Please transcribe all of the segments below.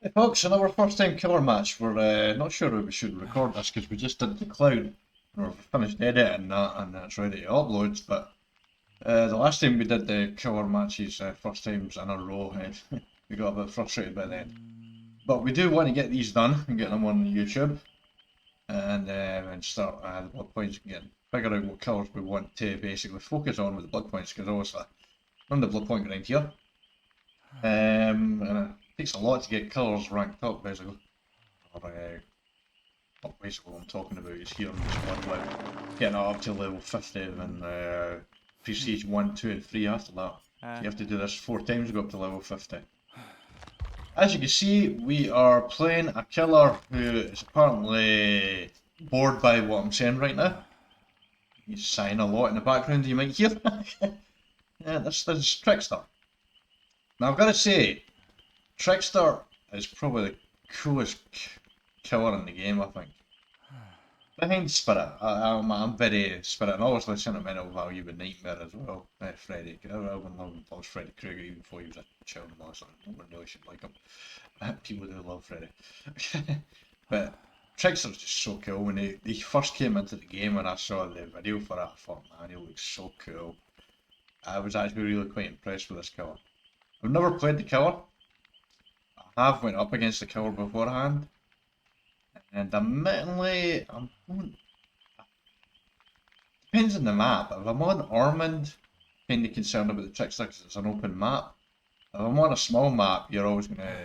Hey folks, another first time killer match. We're not sure if we should record this because we just did the cloud. We're finished editing that and it's ready to upload. But the last time we did the killer matches, first times in a row, we got a bit frustrated by then. But we do want to get these done and get them on YouTube and start the blood points and figure out what killers we want to basically focus on with the blood points because obviously I'm the blood point grind here. And it takes a lot to get colours ranked up, basically. Or, not basically what I'm talking about is here in this one level. Getting it up to level 50 and prestige 1, 2 and 3 after that. So you have to do this 4 times to go up to level 50. As you can see, we are playing a killer who is apparently bored by what I'm saying right now. He's sighing a lot in the background, you might hear. Yeah, this is Trickster. Now I've got to say, Trickster is probably the coolest killer in the game, I think. Behind Spirit, I'm very Spirit, and obviously sentimental value with Nightmare as well. Freddy, I've been loving Freddy Krueger even before he was a child monster. No one really should like him. People do love Freddy. But Trickster's just so cool. When he first came into the game and I saw the video for it, I thought, man, he looks so cool. I was actually really quite impressed with this killer. I've never played the killer. I have went up against the killer beforehand. And admittedly, depends on the map. If I'm on Ormond, kind of concerned about the Trickster because it's an open map. If I'm on a small map, you're always going to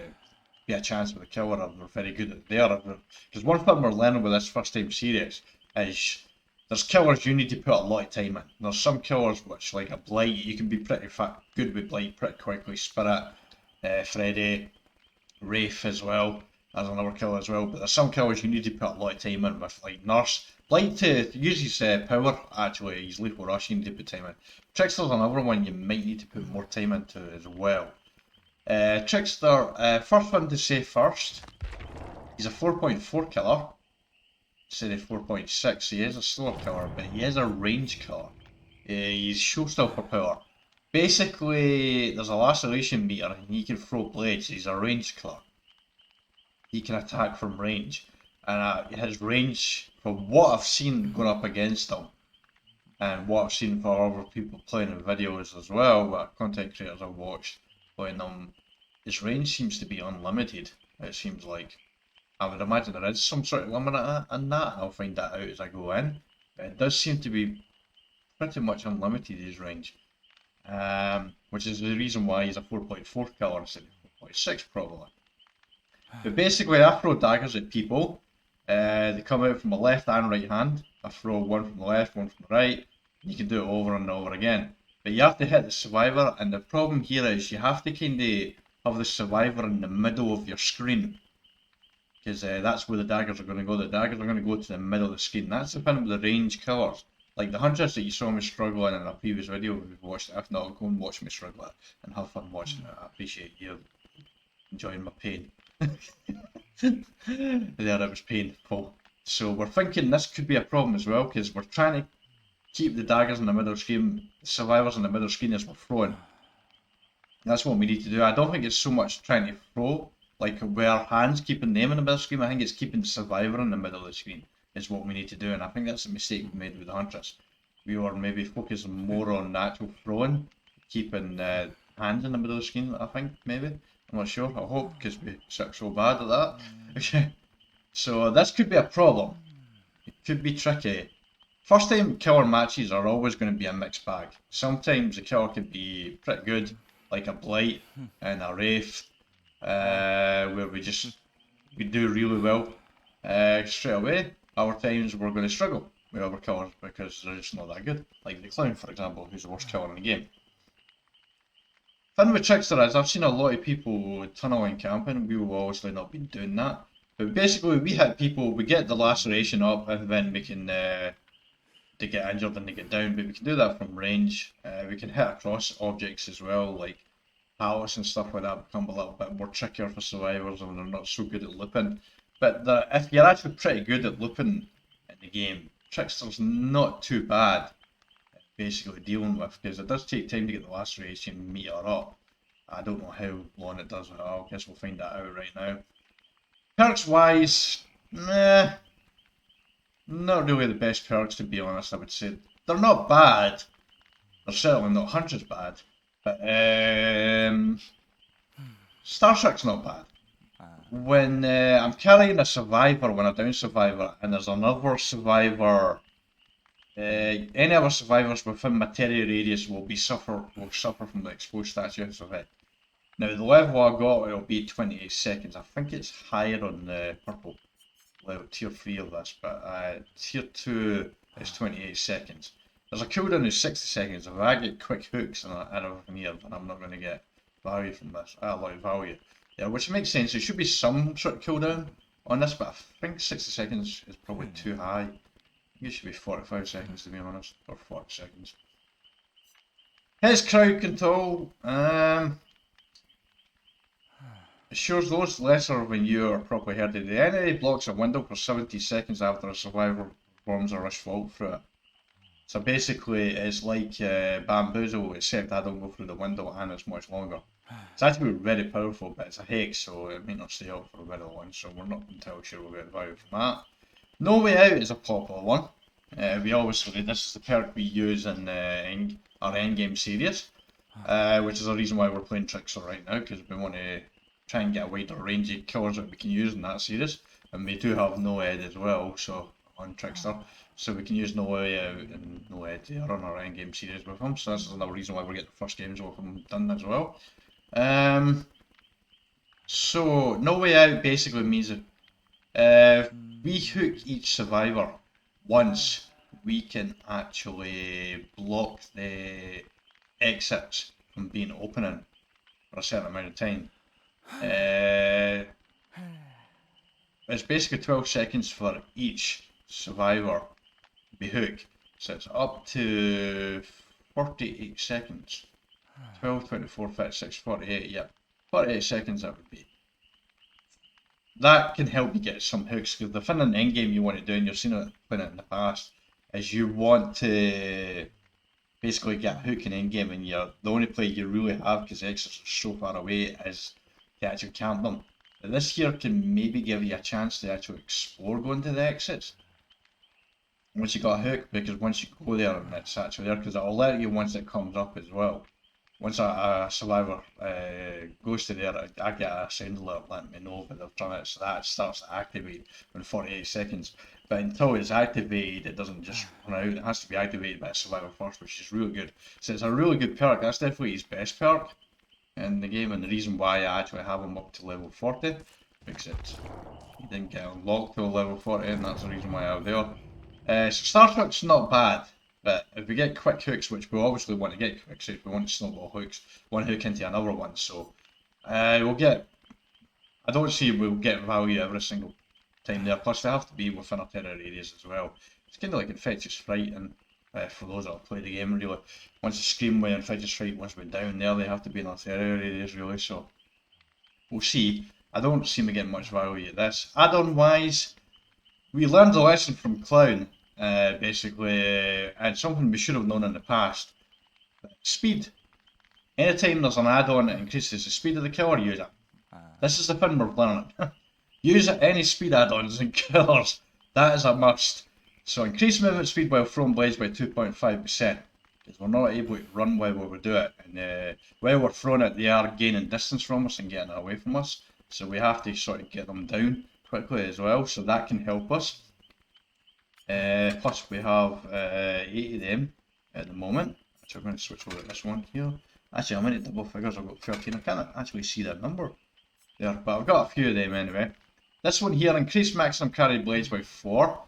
be a chance with the killer if they're very good at there. Because one thing we're learning with this first time series is there's killers you need to put a lot of time in. There's some killers which, like a Blight, you can be pretty good with Blight pretty quickly. Spirit, Freddy, Wraith as well. As another killer as well, but there's some killers you need to put a lot of time in with, like Nurse. Blight to use his power, actually, his lethal rush, you need to put time in. Trickster's another one you might need to put more time into as well. Trickster, first one to say first, he's a 4.4 killer, instead of 4.6, he is a slower killer, but he is a range killer. He's showstopper power. Basically, there's a laceration meter and he can throw blades, he's a range killer. He can attack from range, and his range, from what I've seen going up against him, and what I've seen for other people playing in videos as well, what content creators I've watched playing them, his range seems to be unlimited. It seems like. I would imagine there is some sort of limit in that, and I'll find that out as I go in. But it does seem to be pretty much unlimited, his range. Which is the reason why he's a 4.4 killer instead of 4.6 probably. But basically, I throw daggers at people. They come out from the left and right hand. I throw one from the left, one from the right. You can do it over and over again. But you have to hit the survivor, and the problem here is you have to kind of have the survivor in the middle of your screen. Because that's where the daggers are going to go. The daggers are going to go to the middle of the screen. That's the thing with the range killers. Like the hunters that you saw me struggling in a previous video, if you've watched it. If not, go and watch me struggle and have fun watching it. I appreciate you enjoying my pain. There, it was painful. So we're thinking this could be a problem as well, because we're trying to keep the daggers in the middle screen, the survivors in the middle screen as we're throwing. That's what we need to do. I don't think it's so much trying to throw, like where hands keeping them in the middle screen. I think it's keeping the survivor in the middle of the screen is what we need to do, and I think that's a mistake we made with the Huntress. We were maybe focusing more on natural throwing, keeping hands in the middle of the screen, I think, maybe. I'm not sure, I hope, because we suck so bad at that. Okay, so this could be a problem. It could be tricky. First time killer matches are always going to be a mixed bag. Sometimes the killer can be pretty good, like a Blight and a Wraith, where we do really well straight away. Other times we're going to struggle with other killers because they're just not that good. Like the Clown, for example, who's the worst killer in the game. Thing with Trickster is, I've seen a lot of people tunneling camping. We will obviously not be doing that. But basically, we hit people, we get the laceration up, and then we can they get injured and they get down. But we can do that from range. We can hit across objects as well, like pallets and stuff like that become a little bit more trickier for survivors and they're not so good at looping. But if you're actually pretty good at looping in the game, Trickster's not too bad basically dealing with, because it does take time to get the laceration meter up. I don't know how long it does. I guess we'll find that out right now. Perks wise, nah, not really the best perks to be honest. I would say they're not bad. They're certainly not hundreds bad, but Starstruck's not bad. When I'm carrying a survivor, when I'm down survivor, and there's another survivor, any other survivors within my terror radius will suffer from the exposed statues of it. Now the level I got, it'll be 28 seconds. I think it's higher on the purple level, tier 3 of this, but tier 2 is 28 seconds. There's a cooldown of 60 seconds. If I get quick hooks and everything here, then I'm not going to get value from this. A lot of value. Yeah, which makes sense. There should be some sort of cooldown on this, but I think 60 seconds is probably too high. I think it should be 45 seconds to be honest, or 40 seconds. His crowd control, assures those lesser when you are properly herded. The enemy blocks a window for 70 seconds after a survivor performs a rush vault through it. So basically it's like Bamboozle, except I don't go through the window and it's much longer. It's actually very powerful, but it's a hex, so it may not stay up for very long, so we're not entirely sure we'll get value from that. No Way Out is a popular one. This is the perk we use in our endgame series, which is the reason why we're playing Trickster right now, because we want to try and get a wider range of killers that we can use in that series. And we do have No Ed as well, so on Trickster, so we can use No Way Out and No Ed to run our endgame series with him. So this is another reason why we're getting the first games with him done as well. So No Way Out basically means that we hook each survivor once, we can actually block the exits from being opening for a certain amount of time. It's basically 12 seconds for each survivor to be hooked, so it's up to 48 seconds. 12, 24, 36, 48, yeah. 48 seconds that would be. That can help you get some hooks, because the thing in the endgame you want to do, and you've seen it playing it in the past, is you want to basically get a hook in endgame, and the only play you really have, because the exits are so far away, is to actually camp them. But this here can maybe give you a chance to actually explore going to the exits once you got a hook, because once you go there and it's actually there, because it'll alert you once it comes up as well. Once a survivor goes to there, I get a sound alert letting me know that they've done it, so that starts to activate in 48 seconds. But until it's activated, it doesn't just run out, it has to be activated by a survivor first, which is really good. So it's a really good perk. That's definitely his best perk in the game, and the reason why I actually have him up to level 40, because he didn't get unlocked till level 40, and that's the reason why I have there. So Starstruck's not bad. But if we get quick hooks, which we obviously want to get quick hooks, we want to snowball hooks, one hook into another one, so we'll get, I don't see we'll get value every single time there, plus they have to be within our terror areas as well. It's kind of like Infectious Fright, and for those that have played the game really, once the Scream with Infectious Fright, once we're down there, they have to be in our terror areas really, so we'll see. I don't seem to get much value at this. Add-on wise, we learned a lesson from Clown. Basically, and something we should have known in the past. Speed. Anytime there's an add-on that increases the speed of the killer, use it. This is the thing we're learning. Use any speed add-ons and killers. That is a must. So increase movement speed while throwing blades by 2.5%. Because we're not able to run while we do it. And while we're throwing it, they are gaining distance from us and getting away from us. So we have to sort of get them down quickly as well. So that can help us. Plus we have 8 of them at the moment. Actually, I'm going to switch over to this one here. Actually, I'm in double figures, I've got 13. I can't actually see that number there, but I've got a few of them anyway. This one here, increase maximum carry blades by 4.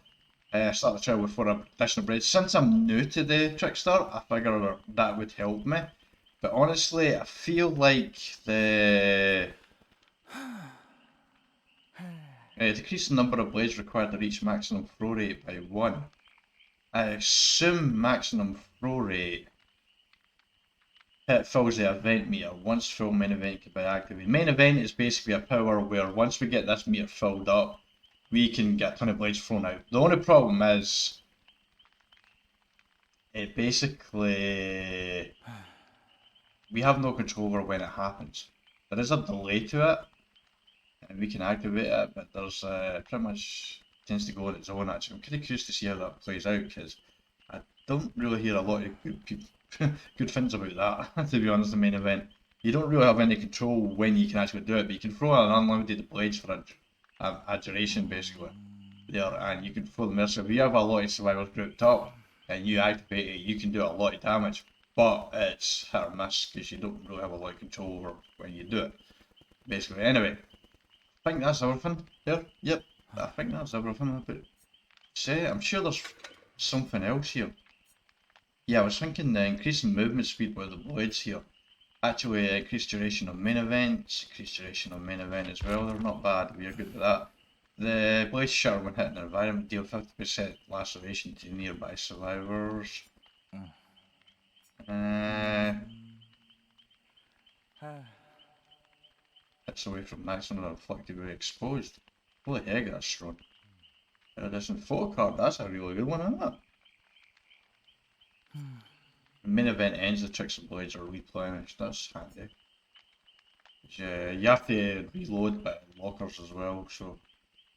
Start the trial with 4 additional blades. Since I'm new to the Trickster, I figure that would help me. But honestly, I feel like the decrease the number of blades required to reach maximum throw rate by 1. I assume maximum throw rate fills the event meter. Once full main event can be activated. Main event is basically a power where once we get this meter filled up, we can get a ton of blades thrown out. The only problem is it basically we have no control over when it happens. There is a delay to it, and we can activate it, but there's pretty much tends to go on its own. Actually, I'm kind of curious to see how that plays out because I don't really hear a lot of good people, good things about that. To be honest, the main event, you don't really have any control when you can actually do it, but you can throw an unlimited blades for a duration basically there, and you can throw them there. So if you have a lot of survivors grouped up and you activate it, you can do a lot of damage, but it's hit or miss because you don't really have a lot of control over when you do it. Basically, anyway, I think that's everything there. Yep, I think that's everything about say. I'm sure there's something else here. Yeah, I was thinking the increasing movement speed with the blades here. Actually, increased duration of main events, increased duration of main event as well. They're not bad, we're good with that. The blades shatter when hitting the environment, deal 50% laceration to nearby survivors. Hits away from maximum reflective where exposed. Holy heck, that's strong. Iridescent photo card, that's a really good one, isn't it? The main event ends, the Trickster blades are replenished, that's handy. Yeah, you have to reload by lockers as well, so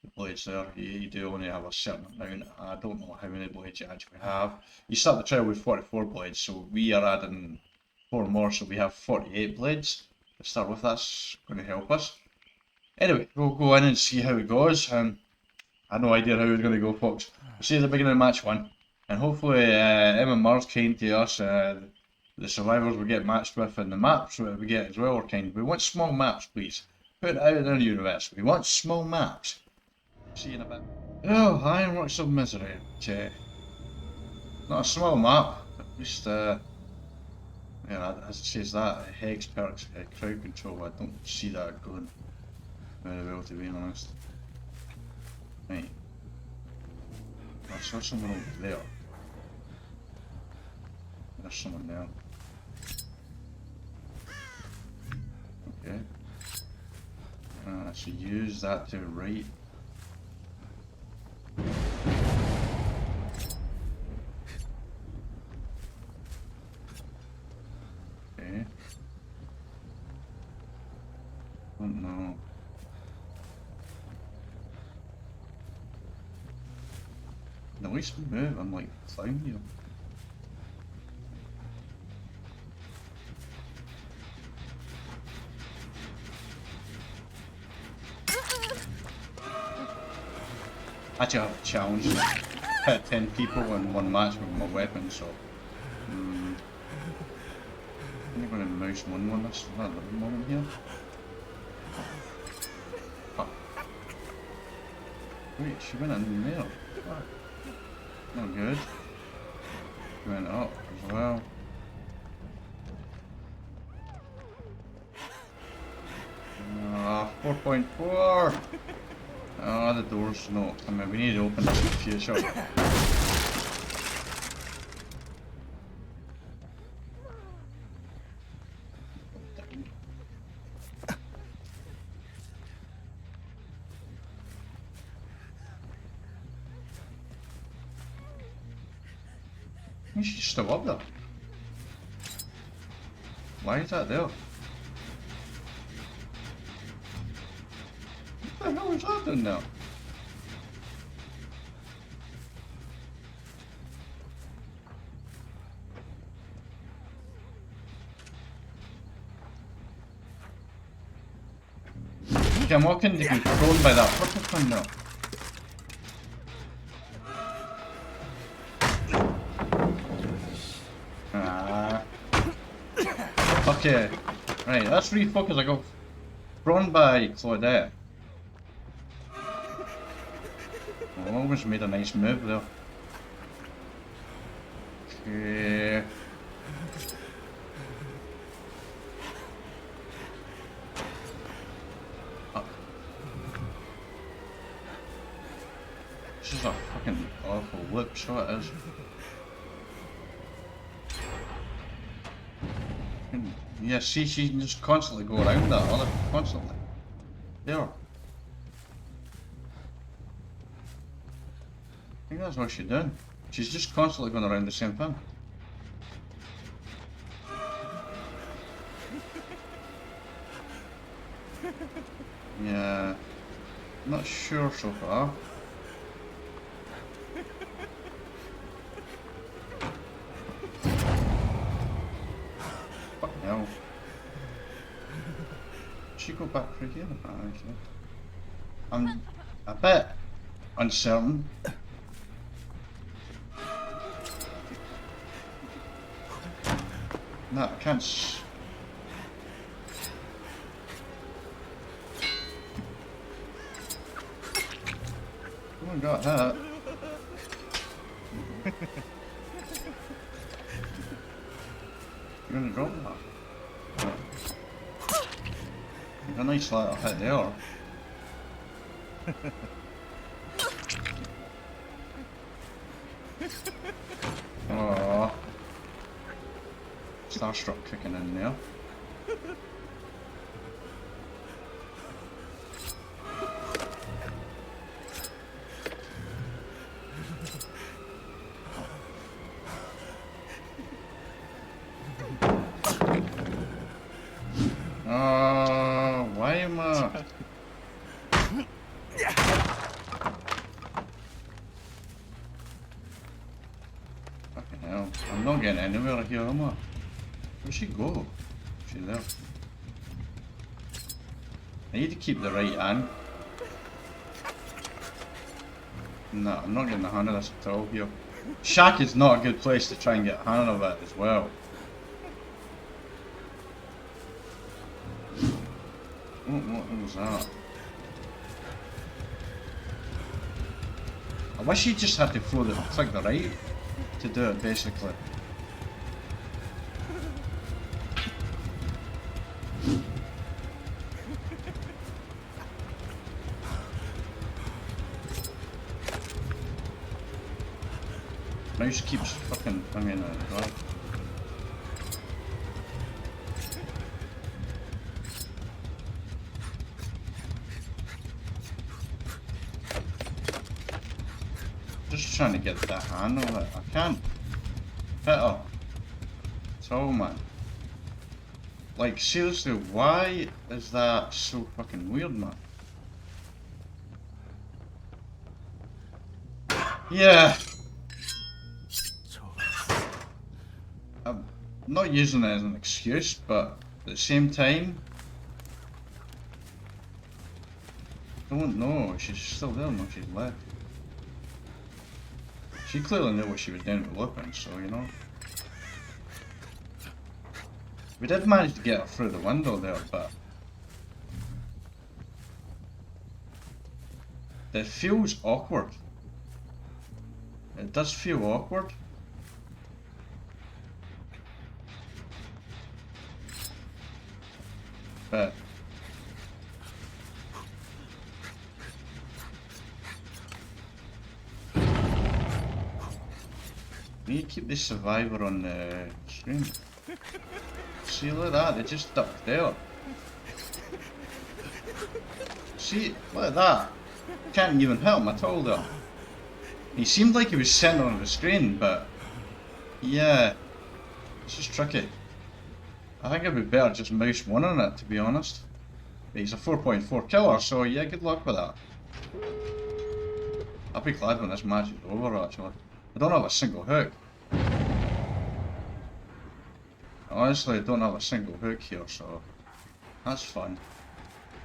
the blades there, you do only have a certain amount. I don't know how many blades you actually have. You start the trial with 44 blades, so we are adding 4 more, so we have 48 blades to start with. That's going to help us. Anyway, we'll go in and see how it goes. I have no idea how it's going to go, folks. We'll see at the beginning of match 1. And hopefully MMR's kind to us, the survivors we get matched with, and the maps we get as well are kind. We want small maps, please. Put it out in the universe. We want small maps. See you in a bit. Oh, Ironworks of Misery. Okay. Not a small map, at least, yeah, as it says that, Hex perks, crowd control, I don't see that going very well, to be honest. Right. I saw someone over there. There's someone there. Okay. So use that to right. Okay. Don't know. At least move, I'm like flying here. Actually, I have a challenge to hit 10 people in one match with my weapon, so I'm going to mouse one this at the moment here. Oh. Wait, she went in there. Oh. Not good. She went up as well. 4.4. Ah, the door's not. I mean, we need to open up in the future. She's still up there. Why is that there? What the hell is that doing now? Okay, I'm walking to be thrown by that purple thing now. Okay, right, let's refocus. I got thrown by Claudette. I almost made a nice move there. Okay. This is a fucking awful whip, so it is. Yeah, see, she can just constantly go around that other, constantly. There. I think that's what she's doing. She's just constantly going around the same thing. Yeah. Not sure so far. Fucking hell. Should we go back through here? Actually. I'm a bit uncertain. No, I can't. Oh my god, that. You're gonna drop that. You've a nice little hit there. Oh. Starstruck kicking in there. Why am I? Fucking hell. I'm not getting anywhere here, am I? Where'd she go? She's there. I need to keep the right hand. No, I'm not getting a hand of this at all here. Shack is not a good place to try and get a hand of it as well. What was that? I wish you just had to click the right to do it, basically. Mouse keeps fucking bringing it as well. Just trying to get that hand on it. I can't hit her. It's all, man. Like, seriously, why is that so fucking weird, man? Yeah. I'm not using it as an excuse, but at the same time, I don't know. She's still there, no, she's left. She clearly knew what she was doing with Lupin, so you know. We did manage to get her through the window there, but it feels awkward. It does feel awkward. But we need to keep the survivor on the screen. See, look at that, they just ducked there. See, look at that. Can't even hit him at all there. He seemed like he was sitting on the screen, but yeah, it's just tricky. I think it'd be better just mouse one on it, to be honest. But he's a 4.4 killer, so yeah, good luck with that. I'll be glad when this match is over, actually. I don't have a single hook. Honestly, I don't have a single hook here, so that's fun.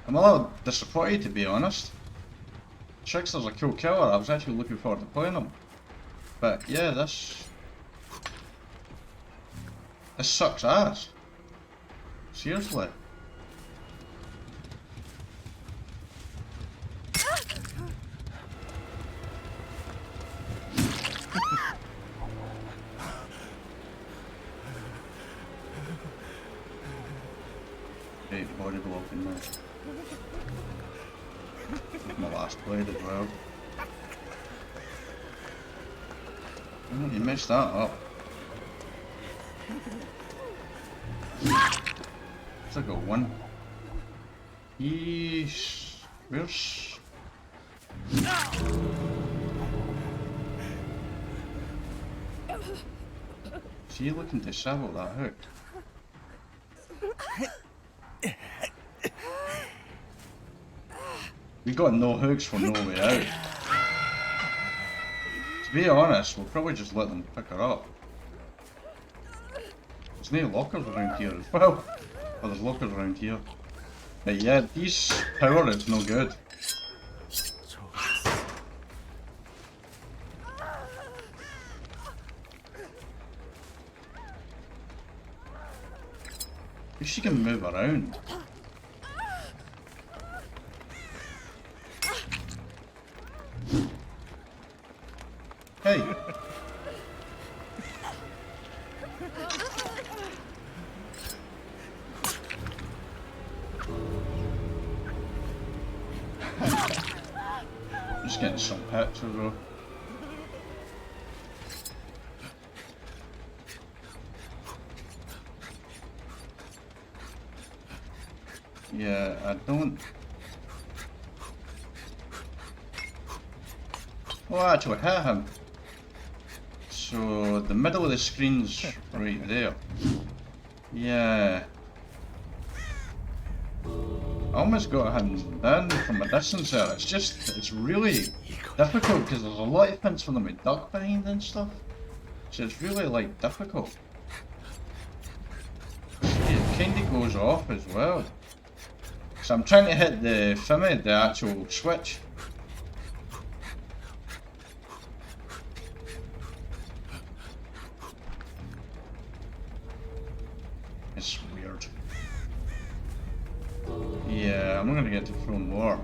I'm a little disappointed, to be honest. Trickster's a cool killer, I was actually looking forward to playing him. But yeah, this sucks ass. Seriously. Great body block in there. With my last blade as well. Oh, you messed that up. It's like a one. Yeesh. Where's... So you looking to sabo that hook? We got no hooks for no way out. To be honest, we'll probably just let them pick her up. There's no lockers around here as well. Oh, there's lockers around here. But yeah, these power is no good. If she can move around. Hey! Just getting some pets as well. Yeah, I don't... Oh, I actually hit him. So, the middle of the screen's right there. Yeah. I almost got him down from a distance there. It's just, it's really difficult because there's a lot of things for them to duck behind and stuff. So it's really like difficult. It kinda goes off as well. So I'm trying to hit the Fimmy, the actual switch. It's weird. Yeah, I'm not gonna get to throw more.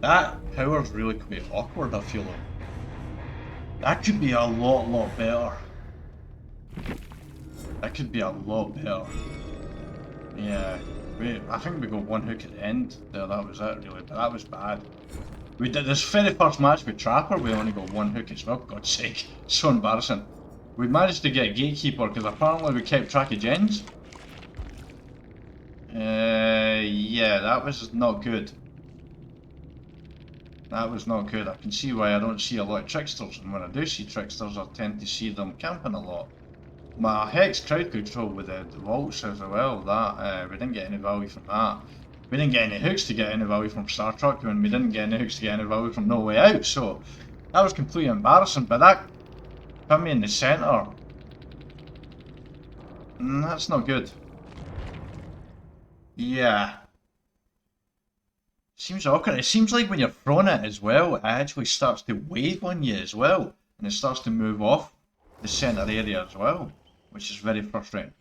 That power's really quite awkward, I feel like. That could be a lot better. That could be a lot better. Yeah. I think we got one hook at the end there, that was it really, but that was bad. We did this very first match with Trapper, we only got one hook as well, God's sake. So embarrassing. We managed to get a gatekeeper because apparently we kept track of gens. Yeah, that was not good. That was not good. I can see why I don't see a lot of tricksters, and when I do see tricksters I tend to see them camping a lot. My Hex crowd control with the vaults as well, that we didn't get any value from that. We didn't get any hooks to get any value from Star Trek, and we didn't get any hooks to get any value from No Way Out, so that was completely embarrassing. But that put me in the centre. That's not good. Yeah. Seems awkward. It seems like when you're throwing it as well, it actually starts to wave on you as well, and it starts to move off the centre area as well, which is very frustrating.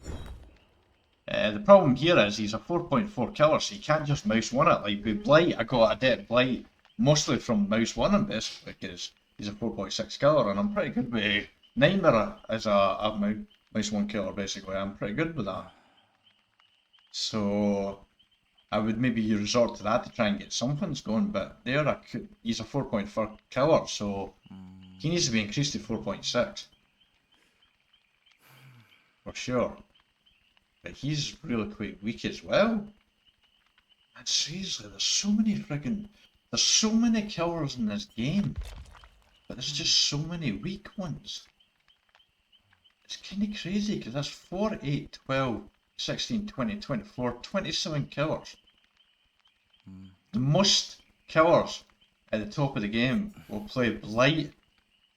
The problem here is he's a 4.4 killer, so you can't just mouse one it. Like with Blight, I got a dead Blight mostly from mouse one him basically because he's a 4.6 killer, and I'm pretty good with Nightmare as a mouse one killer basically. I'm pretty good with that. So I would maybe resort to that to try and get some things going, but there he's a 4.4 killer, so he needs to be increased to 4.6. For sure. But he's really quite weak as well. And seriously, there's so many killers in this game, but there's just so many weak ones. It's kind of crazy because that's 4, 8, 12, 16, 20, 24, 27 killers. The most killers at the top of the game will play Blight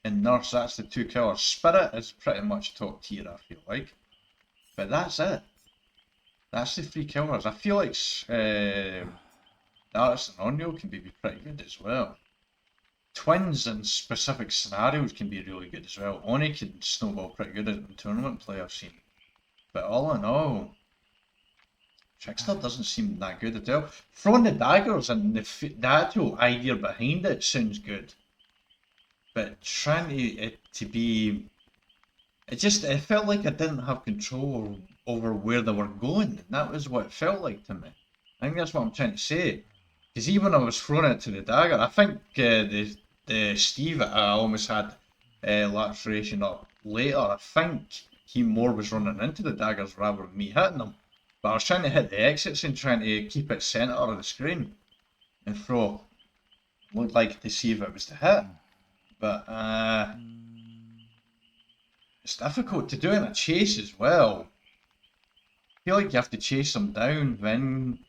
and Nurse, that's the 2 killers. Spirit is pretty much top tier, I feel like. But that's it. That's the 3 killers. I feel like Darius and Onyo can be pretty good as well. Twins in specific scenarios can be really good as well. Oni can snowball pretty good in tournament play I've seen. But all in all, Trickster doesn't seem that good at all. Throwing the daggers and the actual idea behind it sounds good. But trying it to be... It felt like I didn't have control over where they were going. And that was what it felt like to me. I think that's what I'm trying to say. Because even when I was throwing it to the dagger, I think the Steve I almost had laceration up later. I think he more was running into the daggers rather than me hitting them. But I was trying to hit the exits and trying to keep it centre of the screen and throw. Looked like to see if it was to hit. But it's difficult to do in a chase as well. I feel like you have to chase them down, then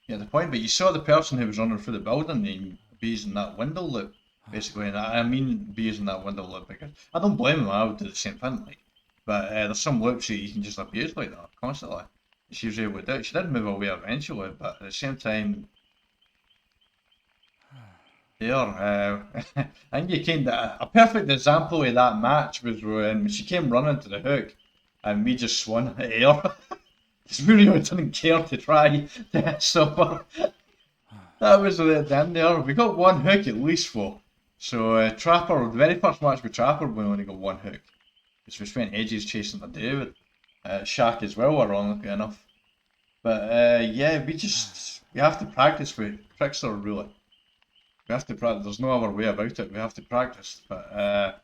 Yeah, the point, but you saw the person who was running through the building and be using that window loop, basically, and I mean be using that window loop because I don't blame him, I would do the same thing, like, but there's some loops that you can just abuse like that, constantly. She was able to do it. She did move away eventually, but at the same time, there, I think you came to, a perfect example of that match was when she came running to the hook and we just swung at air. Because we really didn't care to try to stop her. That was the end there. We got one hook at least for. So Trapper, the very first match with Trapper, we only got one hook. Because we spent ages chasing the David. Shaq as well, ironically enough. But yeah, we have to practice with Trickster, really. We have to practice, there's no other way about it, we have to practice. But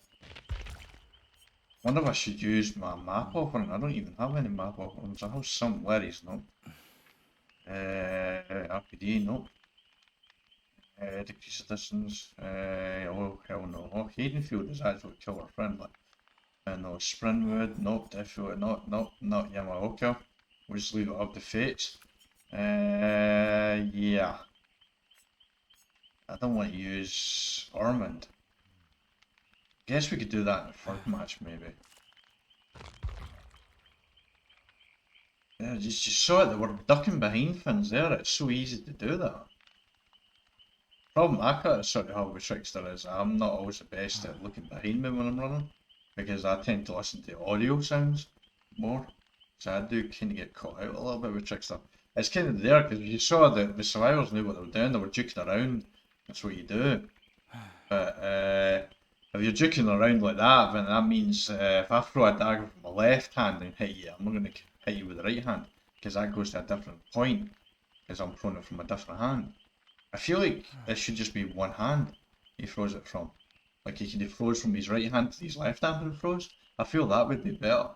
wonder if I should use my map offering. I don't even have any map offerings. I have some worries, no. RPD, no. Decrease the distance. Oh hell no. Oh, Haydenfield is actually killer friendly. No, Springwood, nope, definitely not, nope, not Yamaoka. We'll just leave it up to Fates. Yeah. I don't want to use Ormond. Guess we could do that in the third match, maybe. Yeah, just saw it, they were ducking behind things there, it's so easy to do that. Problem I kind of sort of have with Trickster is I'm not always the best at looking behind me when I'm running, because I tend to listen to audio sounds more, so I do kind of get caught out a little bit with Trickster. It's kind of there, because you saw that the survivors knew what they were doing, they were juking around, that's what you do. But if you're juking around like that, then that means if I throw a dagger from my left hand and hit you, I'm not going to hit you with the right hand, because that goes to a different point, because I'm throwing it from a different hand. I feel like it should just be one hand he throws it from. Like he throws from his right hand to his left hand and throws. I feel that would be better.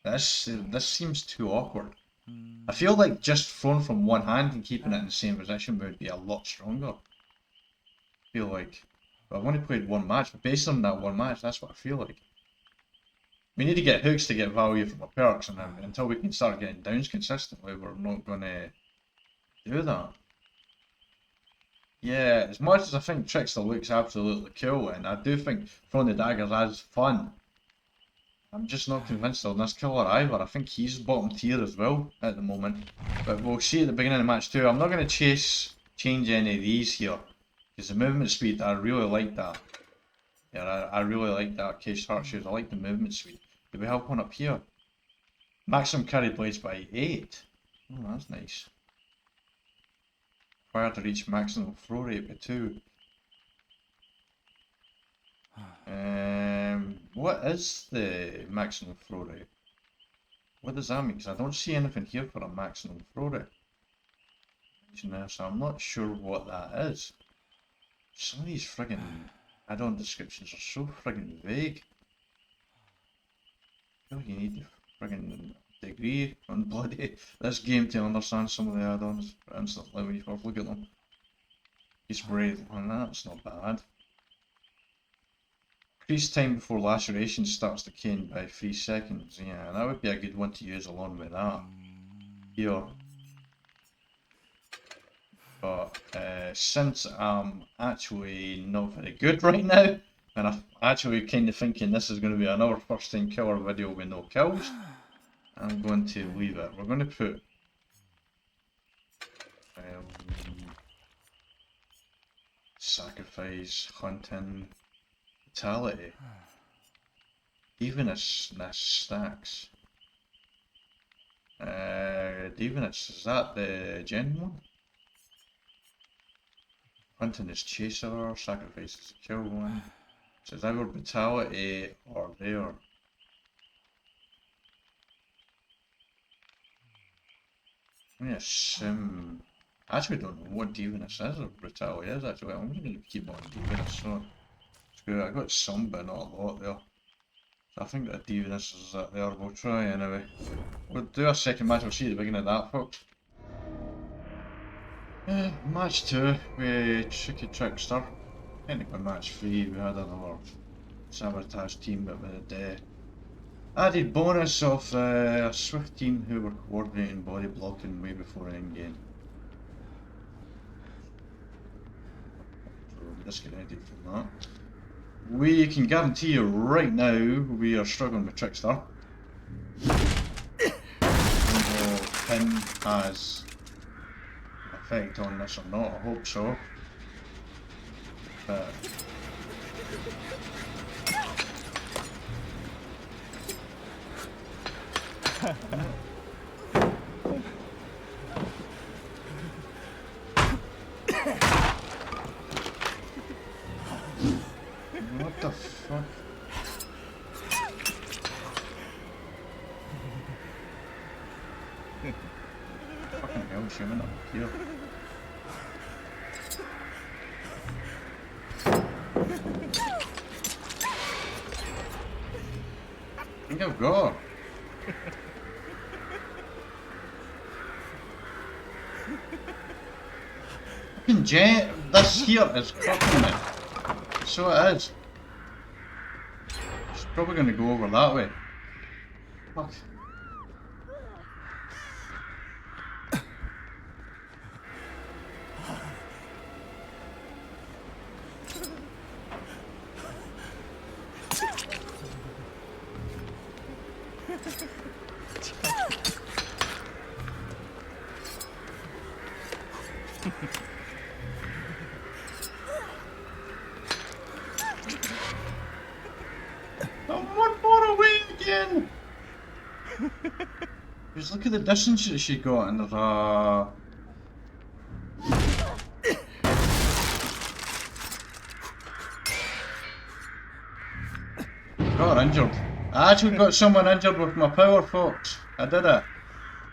This seems too awkward. I feel like just throwing from one hand and keeping it in the same position would be a lot stronger. I feel like. But I've only played one match, but based on that one match, that's what I feel like. We need to get hooks to get value from our perks, and until we can start getting downs consistently, we're not going to do that. Yeah, as much as I think Trickster looks absolutely cool, and I do think throwing the daggers is fun, I'm just not convinced on this killer either. I think he's bottom tier as well at the moment. But we'll see at the beginning of match 2. I'm not going to change any of these here, because the movement speed, I really like that. Yeah, I really like that Case Heart Shoes. I like the movement speed. Do we have one up here? Maximum carry blades by 8. Oh, that's nice. Required to reach maximum throw rate by 2. What is the maximum throw rate? What does that mean? Because I don't see anything here for a maximum throw rate. So I'm not sure what that is. Some of these friggin' add-on descriptions are so friggin' vague. I feel like you need the friggin' degree on bloody this game to understand some of the add-ons instantly when you first look at them. He's brave, and that's not bad. Increase time before laceration starts to cane by 3 seconds. Yeah, that would be a good one to use along with that. Here. But since I'm actually not very good right now, and I'm actually kind of thinking this is going to be another first time killer video with no kills, I'm going to leave it. We're going to put sacrifice, hunting, fatality. Eveness stacks. Eveness, is that the gen one? Hunting is chaser, sacrifice is a kill one. So it's either brutality or there. I'm gonna assume. I actually don't know what Divinus is or brutality is actually. I'm gonna keep on Divinus, so screw it. I got some but not a lot there. So I think that Divinus is that there. We'll try anyway. We'll do a second match, we'll see at the beginning of that folks. Match 2 with Trickster. Technically match 3, we had another sabotage team but with Added bonus of a swift team who were coordinating body blocking way before endgame. So we're disconnected from that. We can guarantee you right now we are struggling with Trickster. Pin has an effect on this or not, I hope so. But what the fuck? Fucking hell, human up here. I think I've got her. Fucking jet, this here is fucking me. So it is. It's probably gonna go over that way. Fuck. I'm one more away again! Just look at the distance that she got and there's a... Got her injured. I actually got someone injured with my power fox. I did it.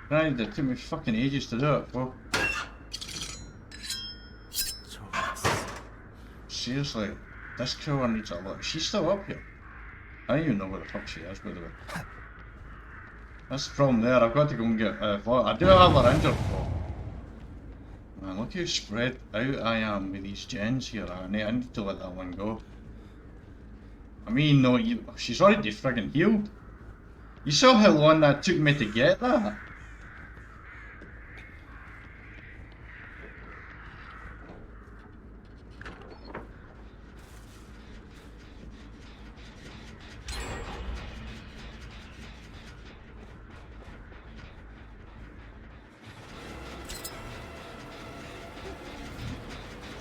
Right, it took me fucking ages to do it, bro. Seriously, this killer needs a lot. She's still up here. I don't even know where the fuck she is, by the way. That's the problem there. I've got to go and get. I do have her injured, though. Man, look how spread out I am with these gens here. I need to let that one go. I mean, no, she's already friggin' healed. You saw how long that took me to get that.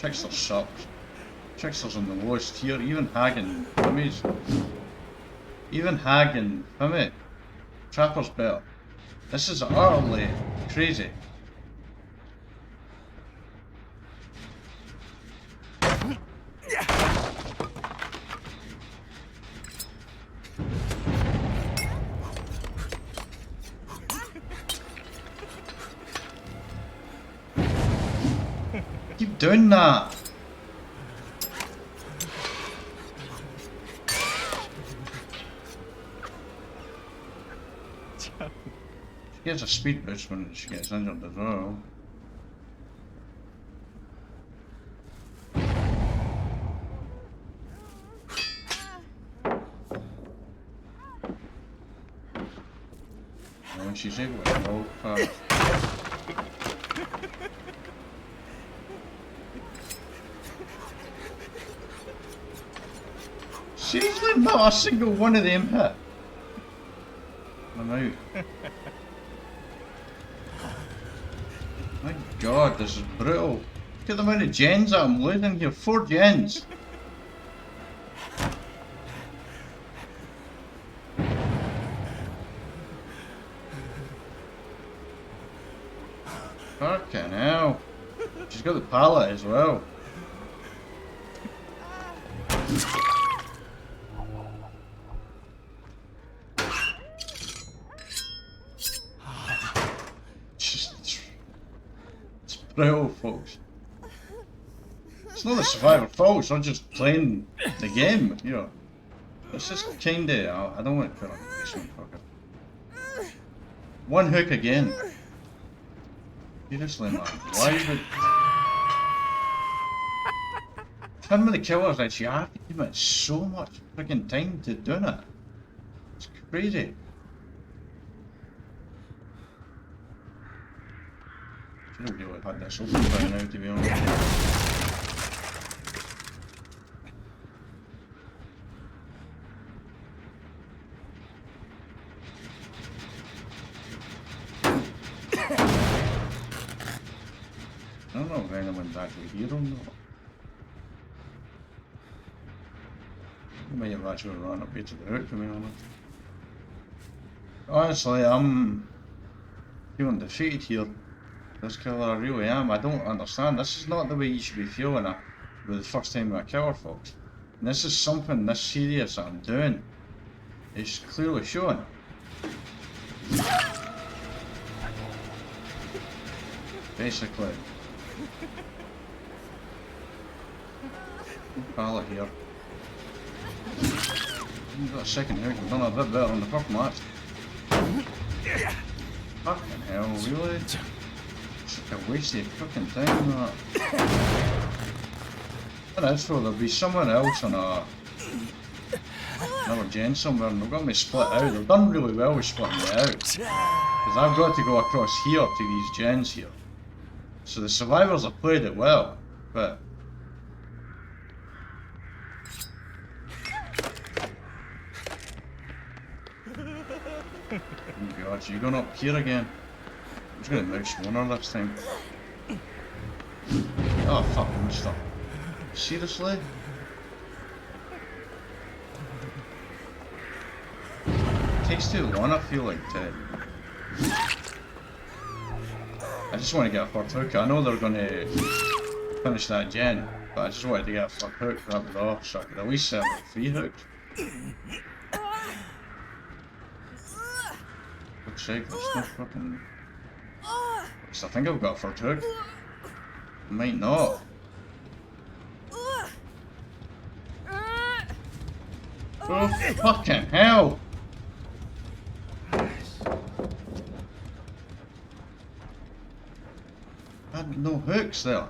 Trickster sucks. Trickster's on the lowest tier, even Hagen, even Hagen, Trapper's better. This is utterly crazy. Keep doing that. She gets a speed boost when she gets injured as well. And when she's able to walk fast. Seriously, not a single one of them hit. I'm out. My god, this is brutal. Look at the amount of gens that I'm losing here. 4 gens. Fucking hell. She's got the pallet as well. Brutal, folks. It's not the survivor fault, I'm just playing the game, you know. It's just kinda, I don't want to put on the basement fucker. One hook again. Seriously, man. Why would... Some of the killers, like, you have to give it so much freaking time to do it. It's crazy. have had this open by now, to be honest. I don't know if anyone's actually here or not. I might have actually run up here to the route, to be honest. Honestly, I'm feeling defeated here. This killer, I really am. I don't understand. This is not the way you should be feeling with the first time with a killer, folks. And this is something this serious that I'm doing. It's clearly showing. Basically. Pallet here. I've got a second hook. I've done a bit better on the first match. Fucking hell, really? It's like a waste of fucking time, that. What is for? There'll be someone else on another gen somewhere and they're going to be split out. They've done really well with splitting it out. Because I've got to go across here to these gens here. So the survivors have played it well, but... Oh god, you're going up here again. I'm just going to mouse one this time. Oh fucking stuff. Seriously? It takes too long, I feel like, to... I just want to get a third hook. I know they're going to finish that gen, but I just wanted to get a third hook, that was off, so I could at least sell a free hook. Looks like there's no fucking... I think I've got a third hook. Might not. Oh fucking hell! I had no hooks there.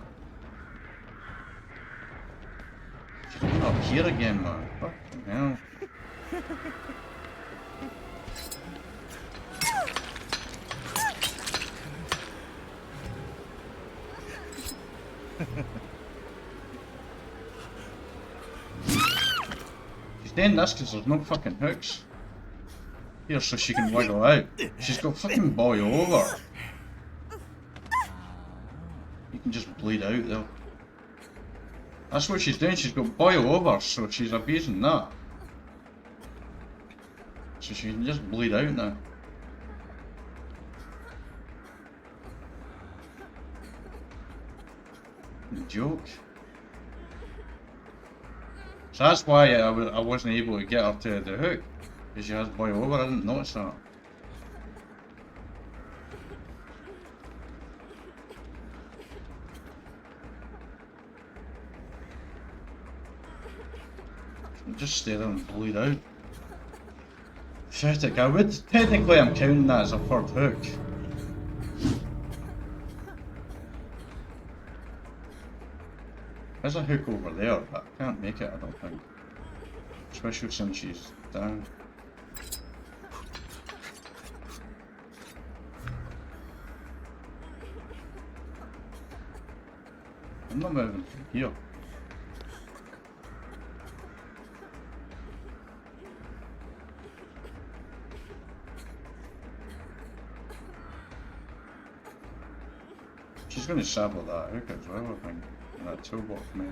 You're up here again, man. Fucking hell. She's doing this because there's no fucking hooks here so she can wiggle out. She's got fucking boil over. You can just bleed out there. That's what she's doing, she's got boil over, so she's abusing that. So she can just bleed out now. Joke. So that's why I wasn't able to get her to the hook, because she has boil over. I didn't notice that. Just stay there and bleed out. Pathetic. I would technically I'm counting that as a third hook. There's a hook over there, but I can't make it, I don't think. Especially since she's down. I'm not moving from here. She's going to sabo that hook as well, I think. That toolbox maybe.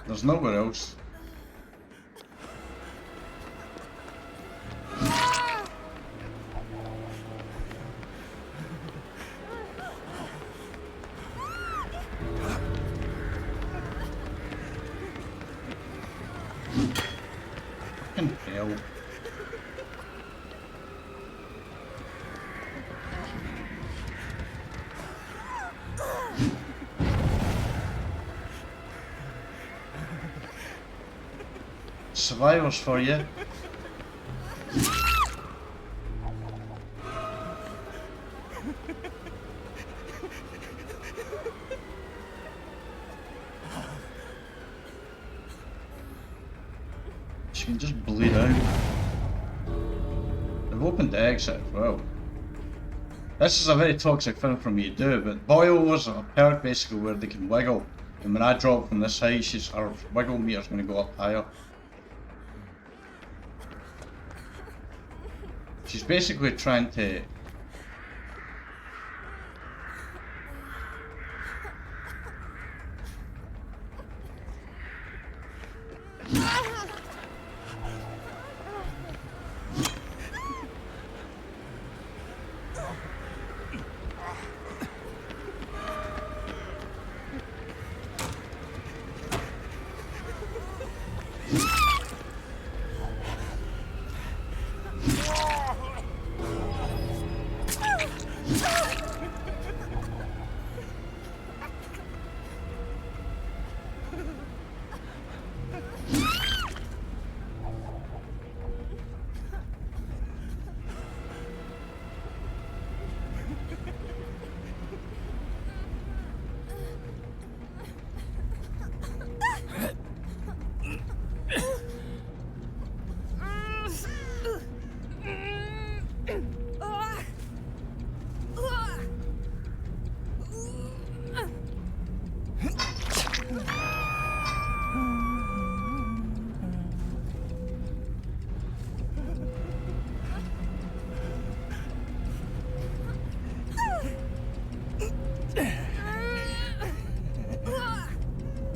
There's nowhere else. Fucking hell. Survivors for you. She can just bleed out. They've opened hoping to exit as well. This is a very toxic thing for me to do, but boilovers are a perk basically where they can wiggle. And when I drop from this height, her wiggle meter's going to go up higher. She's basically trying to...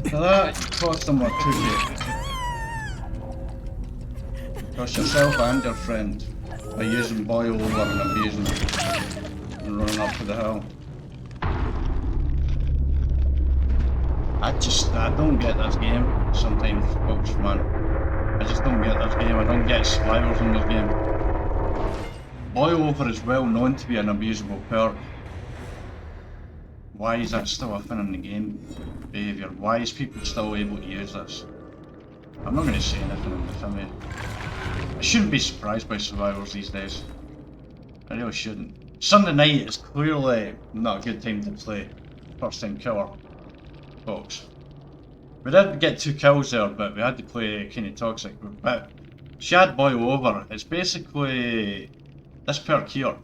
For that, you cost them what took you. Cost yourself and your friend by using boil over and abusing them and running up to the hill. I don't get this game sometimes, folks, man. I just don't get this game. I don't get survivors in this game. Boil over is well known to be an abusable perk. Why is that still a thing in the game behaviour? Why is people still able to use this? I'm not going to say anything in this, am I? I shouldn't be surprised by survivors these days. I really shouldn't. Sunday night is clearly not a good time to play first time killer, folks. We did get 2 kills there, but we had to play kind of toxic. But she had boil over. It's basically this perk here.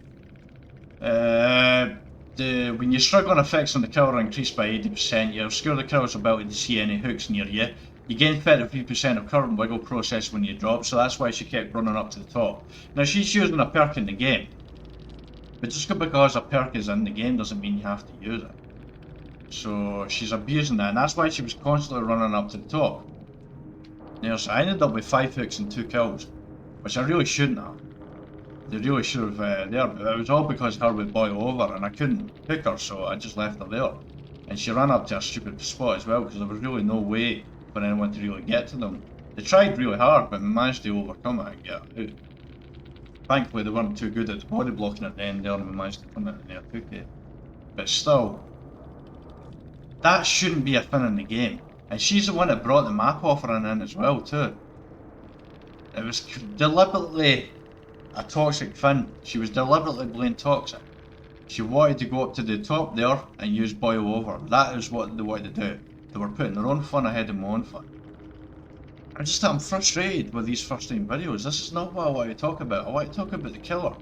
When you struggle on effects on the killer increased by 80%, you obscure the killer's ability to see any hooks near you. You gain 33% of current wiggle process when you drop, so that's why she kept running up to the top. Now she's using a perk in the game, but just because a perk is in the game doesn't mean you have to use it. So she's abusing that, and that's why she was constantly running up to the top. Now, so I ended up with 5 hooks and 2 kills, which I really shouldn't have. They really should have there, but it was all because her would boil over and I couldn't pick her, so I just left her there. And she ran up to a stupid spot as well, because there was really no way for anyone to really get to them. They tried really hard, but managed to overcome it and get out. Thankfully they weren't too good at the body blocking at the end there, and we managed to come in there quickly. But still, that shouldn't be a thing in the game. And she's the one that brought the map offering in as well too. It was deliberately a toxic thing. She was deliberately being toxic. She wanted to go up to the top there and use boil over. That is what they wanted to do. They were putting their own fun ahead of my own fun. I'm frustrated with these first time videos. This is not what I want to talk about. I want to talk about the killer.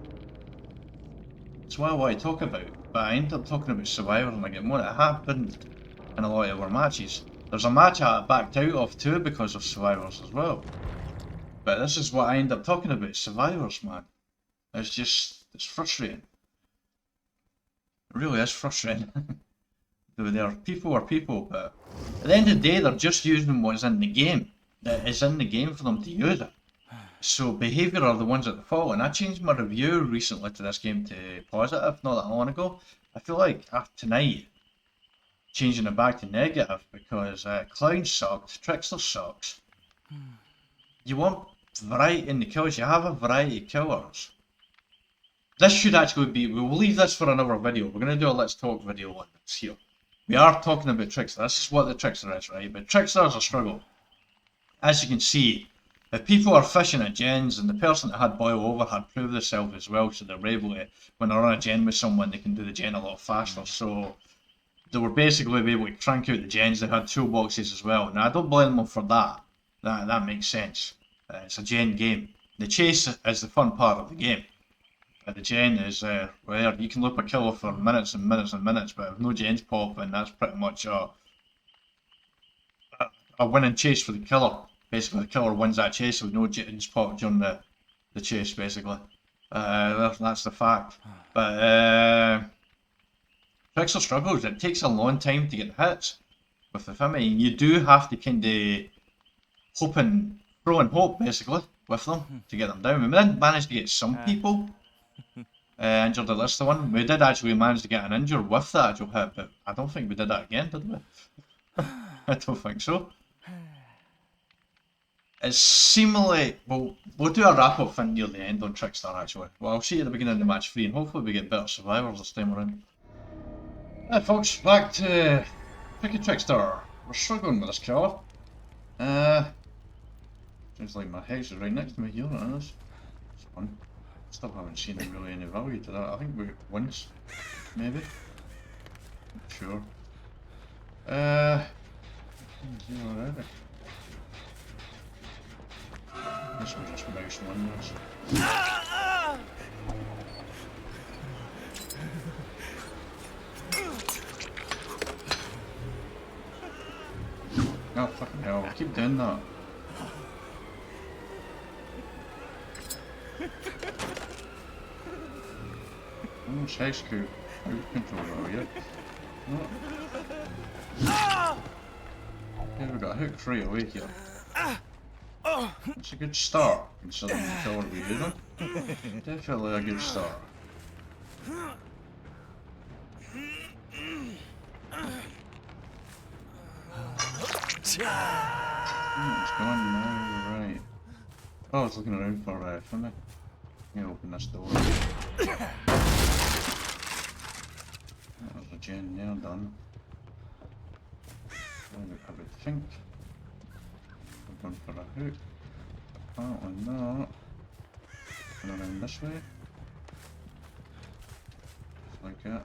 It's what I want to talk about. But I end up talking about survivors and I get more. It happened in a lot of our matches. There's a match I backed out of too because of survivors as well. But this is what I end up talking about, survivors, man. It's frustrating. It really is frustrating. People are people, but at the end of the day, they're just using what's in the game. That is in the game for them to use it. So behaviour are the ones at the fault, and I changed my review recently to this game to positive not that long ago. I feel like after tonight, changing it back to negative because Clown sucked, Trickster sucks. You want variety in the kills, you have a variety of killers. This should actually be, we'll leave this for another video. We're going to do a Let's Talk video on this here. We are talking about Trickster, this is what the Trickster is, right? But Trickster is a struggle. As you can see, if people are fishing at gens, and the person that had boil over had proved themselves as well, so they're able to, when they're on a gen with someone, they can do the gen a lot faster. So they were basically able to crank out the gens. They had toolboxes as well. Now I don't blame them for that. That makes sense. It's a gen game. The chase is the fun part of the game. the gen is rare. You can loop a killer for minutes and minutes and minutes, but if no gens pop, and that's pretty much a winning chase for the killer. Basically, the killer wins that chase with no gens pop during the chase, basically. That's the fact. But Trickster struggles. It takes a long time to get hits with the Fimi. You do have to kind of hope and throw and hope, basically, with them to get them down. We did manage to get some people injured at this one. We did actually manage to get an injury with the actual hit, but I don't think we did that again, did we? I don't think so. It's seemingly, we'll do a wrap-up thing near the end on Trickster, actually. Well, I'll see you at the beginning of the match 3, and hopefully we get better survivors this time around. Right, folks, back to Picky Trickster. We're struggling with this killer. Seems like my hex is right next to me here, and it is. It's fun. Still haven't seen really any value to that. I think we once, maybe. Not sure. Alright. This will just mouse one this. Oh fucking hell, I keep doing that. Almost hex coup. Out control are you? Yeah, we got a hook straight away here. That's a good start, considering the killer we're using. Definitely a good start. It's going now, right. Oh, I was looking around for me. I'm gonna open this door. That was a gen there done. I would think. We're going for a hook. Apparently not. And around this way. Just like that.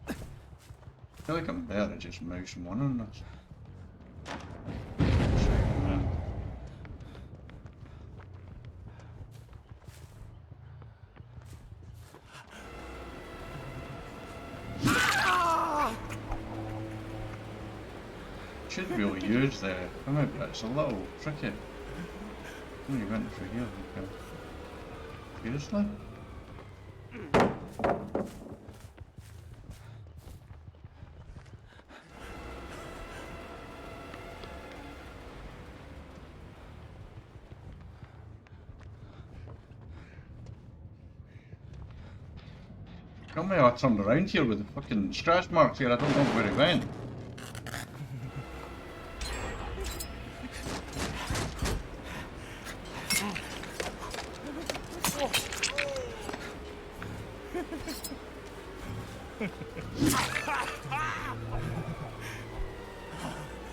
I feel like I'm better at just mouse one on this. Should really use the Fimi, but it's a little tricky. Oh, you went through here, okay. Seriously? Tell me I turned around here with the fucking scratch marks here, I don't know where he went.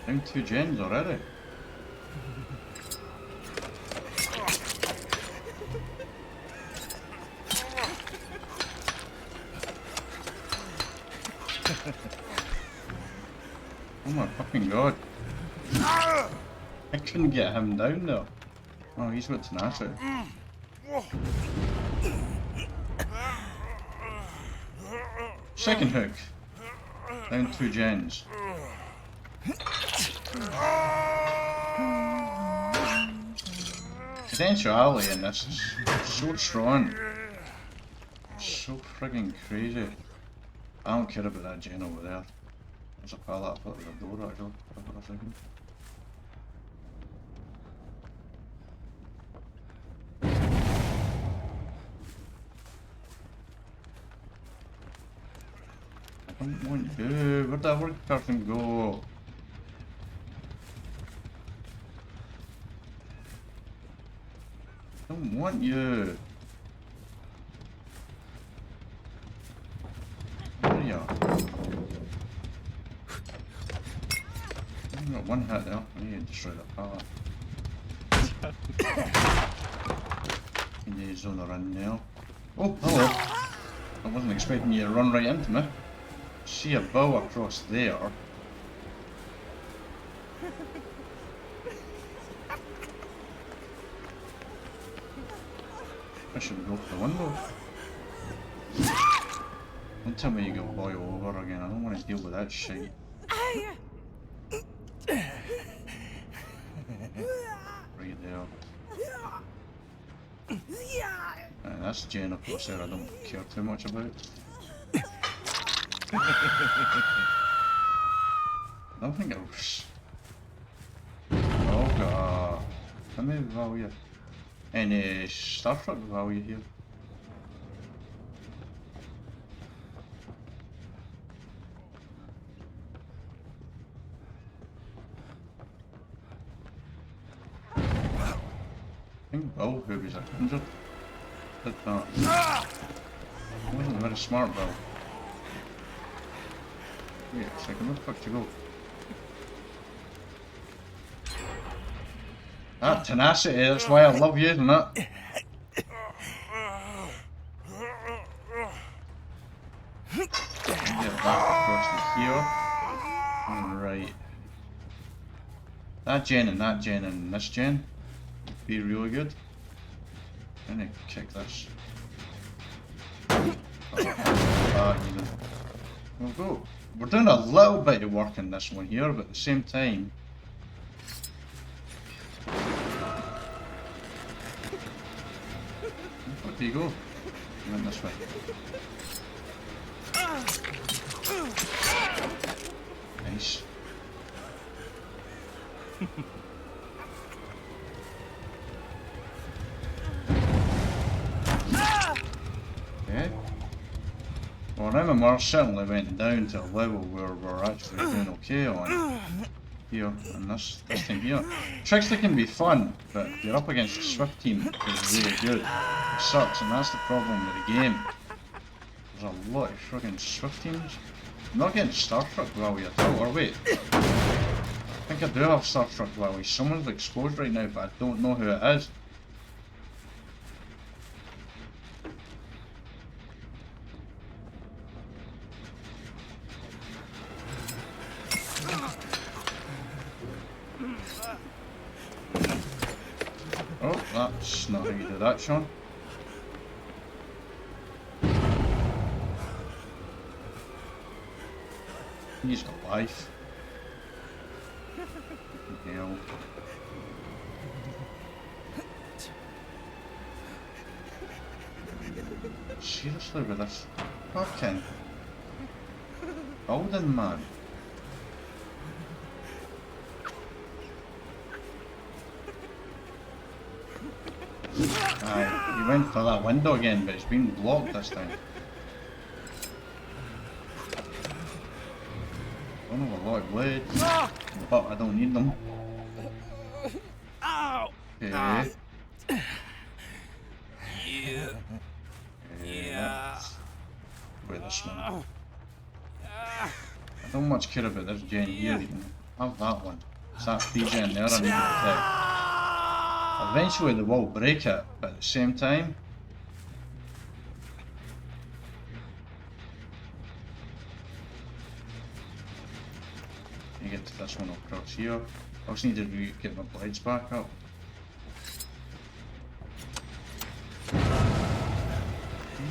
Down 2 gens already. Oh my fucking god. I couldn't get him down there. Oh, he's got tenacity. Second hook. Down 2 gens. Potentiality in this is so strong. So friggin' crazy. I don't care about that gen over there. There's a pallet up at the door actually, for a second. I don't want you. Where'd that work person go? I don't want you. There you are. I got one hit there. I need to destroy that pallet. You need to zone her in now. Oh, hello. I wasn't expecting you to run right into me. See a bow across there. I should go for the window. Don't tell me you got boy over again. I don't want to deal with that shit. Right there. That's Jen up there I don't care too much about. I don't think I was... Oh god. How many value? Any Star Trek value here? I think Bill, who was 100, did that. He wasn't very smart, Bill. Wait a second, where the fuck to go? That tenacity, that's why I love using it. Get back across to here. Alright. That gen and this gen would be really good. I'm gonna kick this. We'll go. We're doing a little bit of work in this one here, but at the same time, where do you go? You went this way. Nice. Okay. Well, MMR certainly went down to a level where we're actually doing okay on here, and this thing here. Trickster can be fun, but if you're up against a Swift team, it's really good. It sucks, and that's the problem with the game. There's a lot of friggin' Swift teams. I'm not getting Star Trek value at all, or wait. I think I do have Star Trek value. Someone's exposed right now, but I don't know who it is. Oh, that's not how you do that, Sean. He's got life. Hell. Seriously with this fucking building man. Aye, you went for that window again, but it's been blocked this time. I don't have a lot of blades, but I don't need them. Okay. Wait, this one. I don't much care about this gen here, you can have that one. It's that 3 gen there I need to protect. Eventually they will break it, but at the same time, you get to this one across here. I also need to get my blades back up.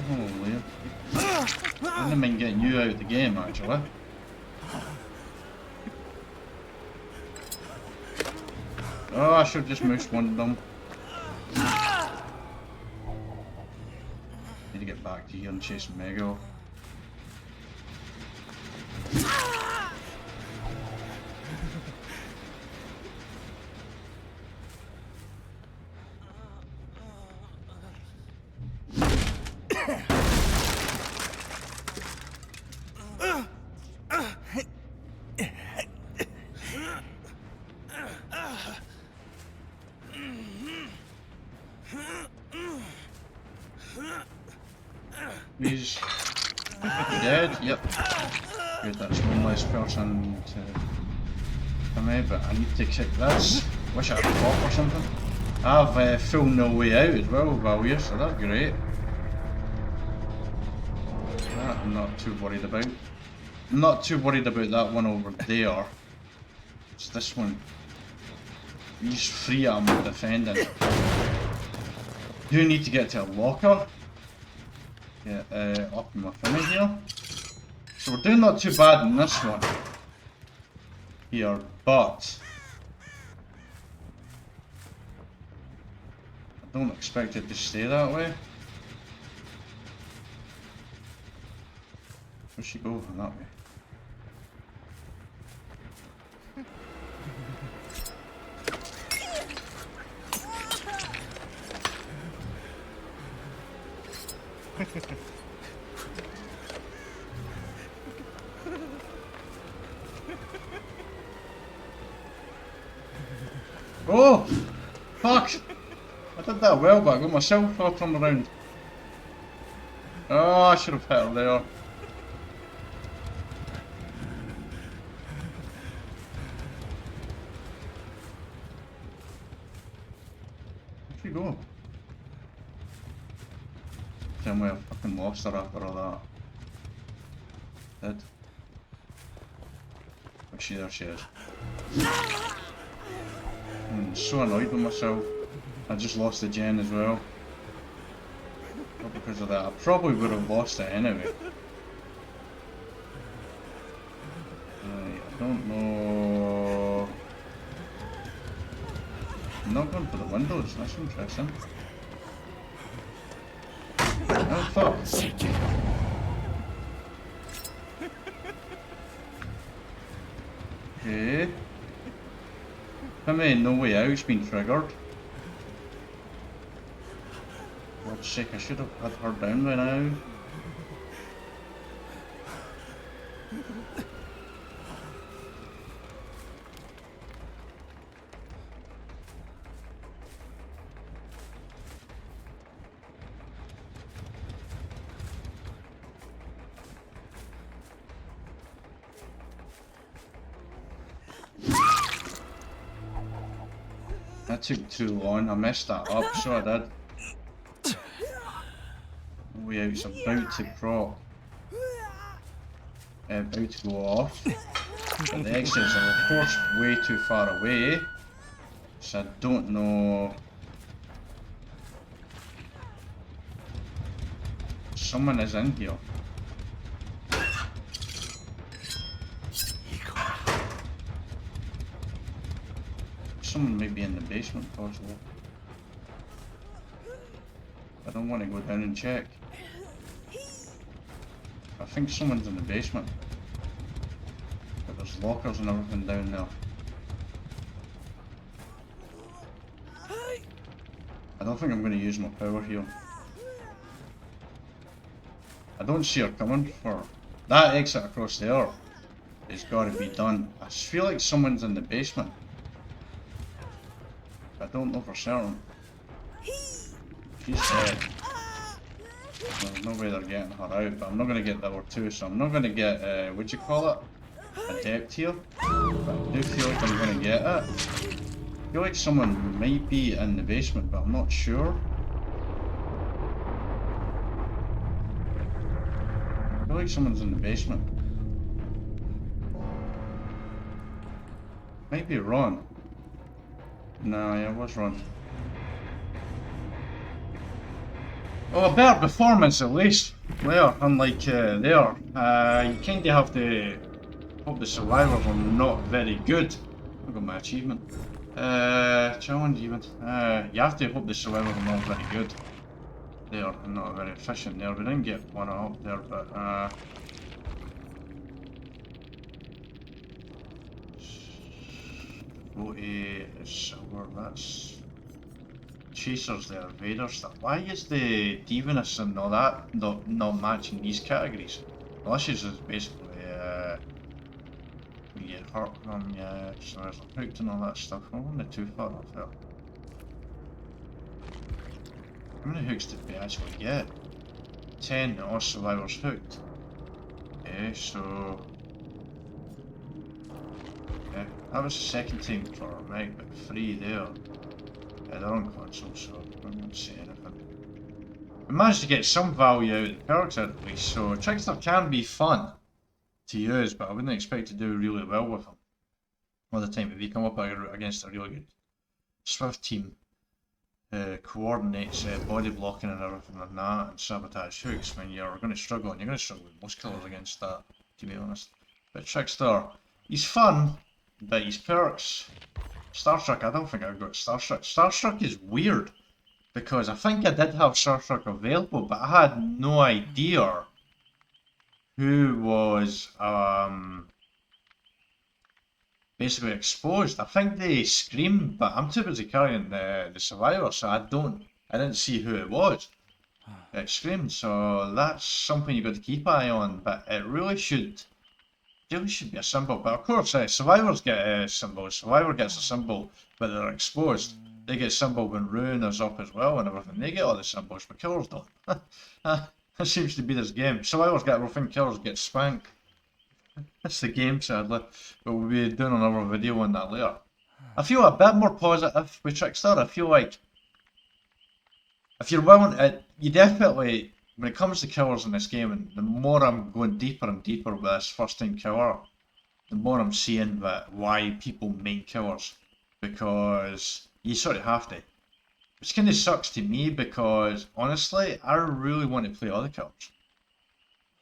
Holy. I didn't mind getting you out of the game actually. Oh, I should have just moosed one of them. Need to get back to here and chase Mego. He's dead, yep. Good, that's one less person to come out, but I need to kick this. Wish I had a pop or something. I've full no way out as well, value, so that's great. That I'm not too worried about. I'm not too worried about that one over there. It's this one. These three I'm defending. Do need to get to a locker. Get up in my thingy here. So we're doing not too bad in this one. Here, but I don't expect it to stay that way. Where's she go? That way. Oh! Fuck! I did that well, but I got myself all turned around. Oh, I should have hit her there. Where'd she go? Tell me I fucking lost her after all that. Did. Oh, there she is. I'm so annoyed with myself. I just lost the gen as well. Not because of that. I probably would have lost it anyway. Right, I don't know. I'm not going for the windows, that's interesting. Oh fuck. Okay. I mean, no way out's been triggered. For God's sake, I should have had her down by now. That took too long, I messed that up, so I did. No way out's about to prop. About to go off. But the exits are of course way too far away. So I don't know. Someone is in here. Someone may be in the basement, possibly. I don't want to go down and check. I think someone's in the basement. But there's lockers and everything down there. I don't think I'm going to use my power here. I don't see her coming for that exit across there. It's got to be done. I feel like someone's in the basement. I don't know for certain. She's dead. There's no way they're getting her out, but I'm not going to get level 2, so I'm not going to get, what'd you call it? Adept here. But I do feel like I'm going to get it. I feel like someone might be in the basement, but I'm not sure. I feel like someone's in the basement. Might be Ron. No, yeah, it was Ron. Oh, a better performance at least. There, unlike there. You kind of have to hope the survivors are not very good. I got my achievement. Challenge even. You have to hope the survivors are not very good. They are not very efficient there. We didn't get one up there, but 40 is silver, that's chasers there, Vader stuff. Why is the Divinus and all that not matching these categories? Malicious is basically you get hurt from survivors hooked and all that stuff. I'm only too far off there. How many hooks did we actually get? 10 or survivors hooked. Okay, so yeah, that was the second time for Meg, but 3 there. Yeah, they're on console, so I'm not saying anything. We managed to get some value out of the perks at least, so Trickster can be fun to use, but I wouldn't expect to do really well with him all the time. If you come up against a really good Swift team, coordinates body blocking and everything like that, and sabotage hooks, when you're going to struggle, and you're going to struggle with most killers against that, to be honest. But Trickster, he's fun, but his perks, Starstruck, I don't think I've got Starstruck. Starstruck is weird, because I think I did have Starstruck available, but I had no idea who was basically exposed. I think they screamed, but I'm too busy carrying the survivor, so I didn't see who it was. It screamed, so that's something you got to keep an eye on. But it really should be a symbol. But of course, survivors get a symbol. Survivor gets a symbol, but they're exposed. They get a symbol when Ruin is up as well and everything. They get all the symbols, but killers don't. That seems to be this game. Survivors get everything, killers get spanked. That's the game, sadly, but we'll be doing another video on that later. I feel a bit more positive with Trickster. I feel like if you're willing to, you definitely, when it comes to killers in this game, and the more I'm going deeper and deeper with this first time killer, the more I'm seeing that why people main killers, because you sort of have to. Which kind of sucks to me, because honestly, I really want to play other killers.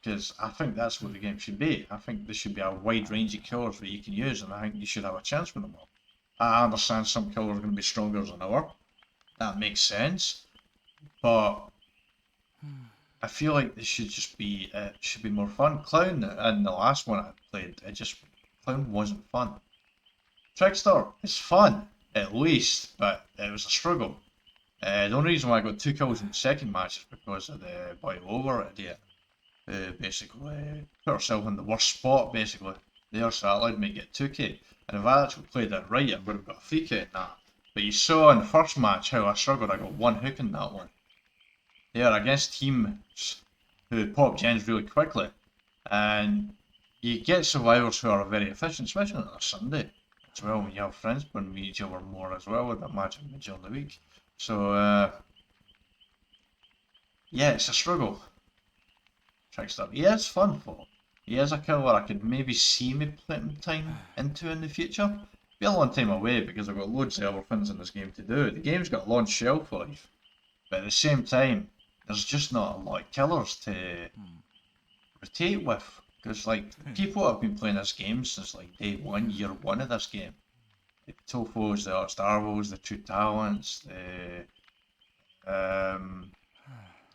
Because I think that's what the game should be. I think there should be a wide range of killers that you can use, and I think you should have a chance with them all. I understand some killers are going to be stronger than others. That makes sense. But I feel like this should just be, it should be more fun. Clown, in the last one I played, Clown wasn't fun. Trickster is fun, at least, but it was a struggle. The only reason why I got 2 kills in the second match is because of the boil over idea. Basically put herself in the worst spot basically there, so that allowed me to get 2k, and if I actually played it right I would have got a 3k in that. But you saw in the first match how I struggled. I got 1 hook in that one there against teams who pop gens really quickly, and you get survivors who are very efficient, especially on a Sunday as well, when you have friends playing with each other more as well with that match during the week. So yeah, it's a struggle. Trickster. He is fun for. He is a killer I could maybe see me putting time into in the future. Be a long time away because I've got loads of other things in this game to do. The game's got a long shelf life, but at the same time, there's just not a lot of killers to rotate with. Because like people have been playing this game since like day one, year one of this game. The Tofos, the Starvos, the True Talents, the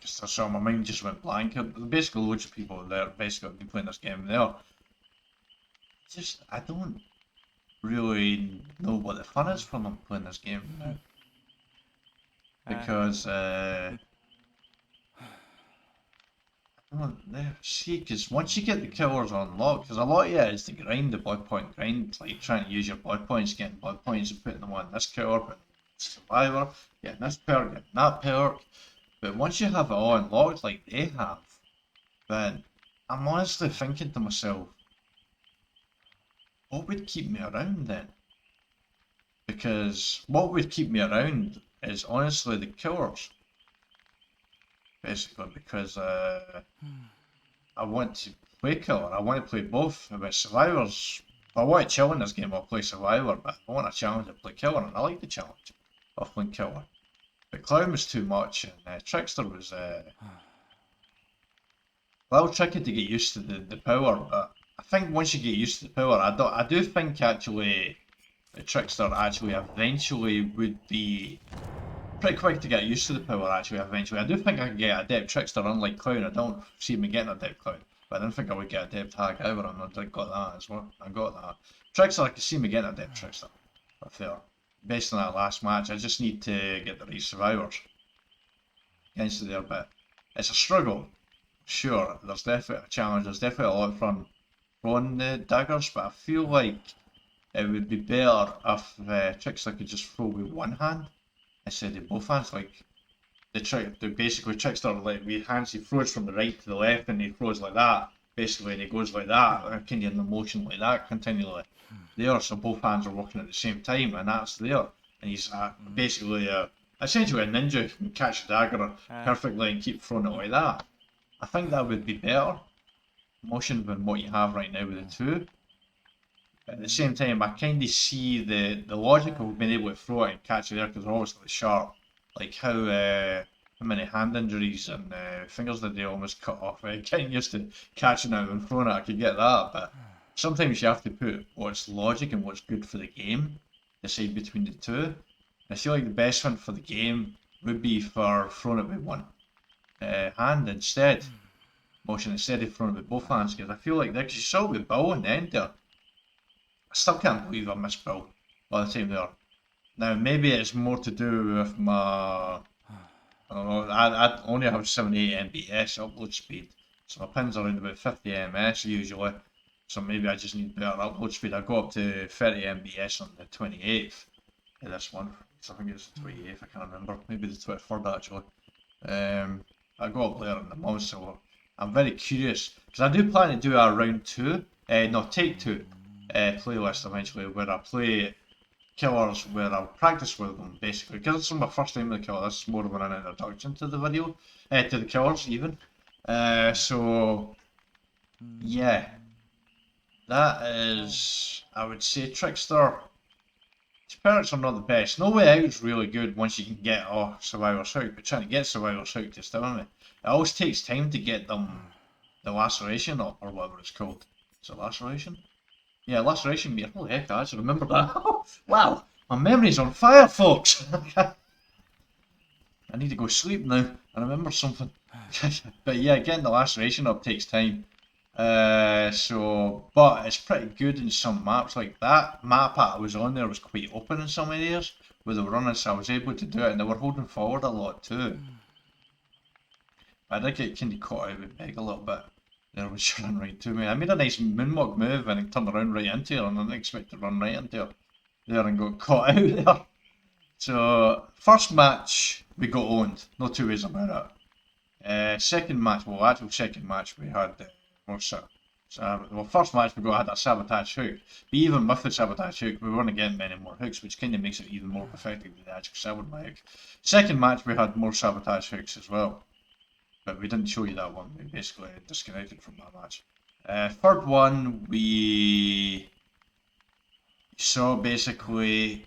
so my mind just went blank. Basically, loads of people there basically have been playing this game there. I don't really know what the fun is for them playing this game now. Because, I don't see, because once you get the killers unlocked, because a lot of it is to grind, the blood point grind, like trying to use your blood points, getting blood points and putting them on this killer, putting survivor, getting this perk, getting that perk. But once you have it all unlocked like they have, then I'm honestly thinking to myself, what would keep me around then? Because what would keep me around is honestly the killers. Basically, because I want to play killer, I want to play both. With survivors, if I want to chill in this game, I'll play survivor, but if I want a challenge, I'll play killer, and I like the challenge of playing killer. But Clown was too much, and Trickster was a little tricky to get used to the power. But I think once you get used to the power, I do think actually the Trickster actually eventually would be pretty quick to get used to the power. Actually, eventually, I do think I can get a Adept Trickster, unlike Clown. I don't see me getting a Adept Clown, but I didn't think I would get a Adept Hag either, and I got that as well. I got that Trickster. I can see me getting a Adept Trickster, but fair. Based on that last match, I just need to get the right survivors against there, but it's a struggle. Sure, there's definitely a challenge, there's definitely a lot of fun throwing the daggers, but I feel like it would be better if Trickster could just throw with one hand instead of both hands. Like basically Trickster, like with hands, he throws from the right to the left and he throws like that, basically, and he goes like that, kind of in the motion like that continually. There, so both hands are working at the same time, and that's there. And he's basically essentially a ninja who can catch a dagger perfectly and keep throwing it like that. I think that would be better motion than what you have right now with the two. But at the same time, I kind of see the logic of being able to throw it and catch it there because they're obviously sharp. like how many hand injuries and fingers did they almost cut off. Getting used to catching out and throwing it, I could get that, but sometimes you have to put what's logic and what's good for the game, decide between the two. I feel like the best one for the game would be for throwing it with one hand instead, motion instead of throwing it with both hands, because I feel like that, because you saw it with Bill in the end there. I still can't believe I missed Bill by the time there. Now, maybe it's more to do with my, I don't know, I only have 78 Mbps upload speed, so my pins are around about 50 ms usually, so maybe I just need better upload speed. I go up to 30 Mbps on the 28th of this one, so I think it's the 28th, I can't remember, maybe the 23rd actually. I go up there in the month, so I'm very curious, because I do plan to do a round 2, no, take 2 playlist eventually, where I play killers where I'll practice with them basically, because it's my first time with the killer. This is more of an introduction to the video, to the killers even. So yeah, that is, I would say, Trickster. His perks are not the best. No Way Out is really good once you can get Survivor's Hook, but trying to get Survivor's Hook to still me. It always takes time to get them the laceration up, or whatever it's called. Is it laceration? Yeah, laceration meter. Holy heck, I actually remember that. Wow, my memory's on fire, folks. I need to go sleep now. I remember something. But yeah, getting the laceration up takes time. But it's pretty good in some maps. Like that map I was on there was quite open in some areas where they were running, so I was able to do it, and they were holding forward a lot too. I did get kind of caught out with Meg a little bit. There was she run right to me. I made a nice moonwalk move and it turned around right into her, and I didn't expect to run right into her there and got caught out there. So first match we got owned, no two ways about it. Second match, well, actual second match we had first match we had a sabotage hook, but even with the sabotage hook we weren't getting many more hooks, which kind of makes it even more effective than the actual sabotage hook. Second match we had more sabotage hooks as well, but we didn't show you that one. We basically disconnected from that match. Third one, we saw basically,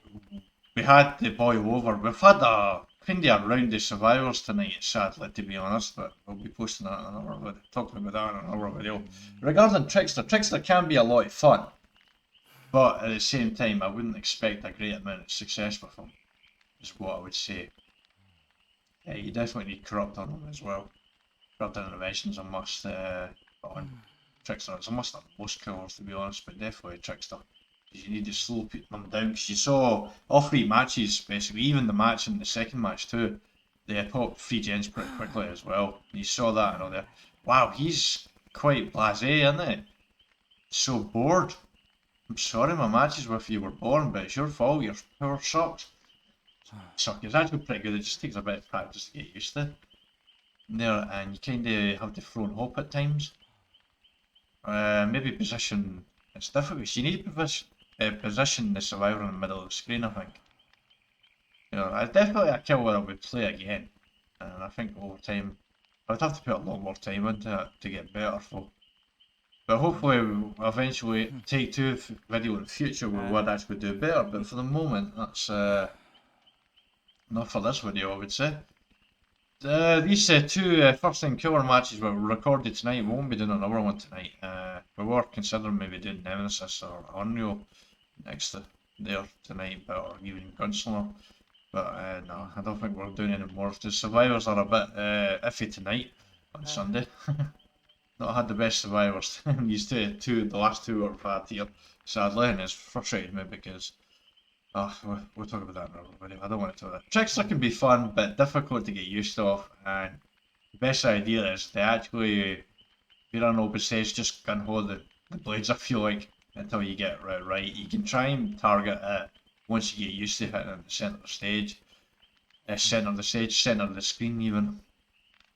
we had the boy over. We've had a kind of a round of survivors tonight, sadly, to be honest, but we'll be posting that in another video, talking about that in another video. Regarding Trickster, Trickster can be a lot of fun, but at the same time, I wouldn't expect a great amount of success with him, is what I would say. You definitely need corrupt on him as well. Corrupt interventions a must, on Trickster. It's a must on most killers, to be honest, but definitely Trickster. You need to slow them down, because you saw all 3 matches, basically, even the match and the second match too, they popped 3 gens pretty quickly as well. You saw that and all there. Wow, he's quite blasé, isn't he? So bored. I'm sorry my matches with you were boring, but it's your fault, your power sucks. It's actually pretty good, it just takes a bit of practice to get used to. There, and you kind of have to throw and hope at times. Maybe position, it's difficult, you need to position the survivor in the middle of the screen, I think. You know, it's definitely a kill where I would play again, and I think over time, I would have to put a lot more time into it to get better for. But hopefully, we'll eventually take 2 video in the future where we would actually do better, but for the moment, that's not for this video, I would say. These 2 first time killer matches were recorded tonight. We won't be doing another one tonight. We were considering maybe doing Nemesis or Unreal next to there tonight, or even Gunslinger. But no, I don't think we're doing any more. The survivors are a bit iffy tonight on Sunday. Not had the best survivors. These the last 2 we've had here, sadly, and it's frustrated me because we'll talk about that in another video. I don't want to talk about that. Trickster can be fun, but difficult to get used to, and the best idea is to actually, if you're on open stage, just gun hold the blades, I feel like, until you get it right. You can try and target it once you get used to hitting at the centre of the stage. Centre of the screen even.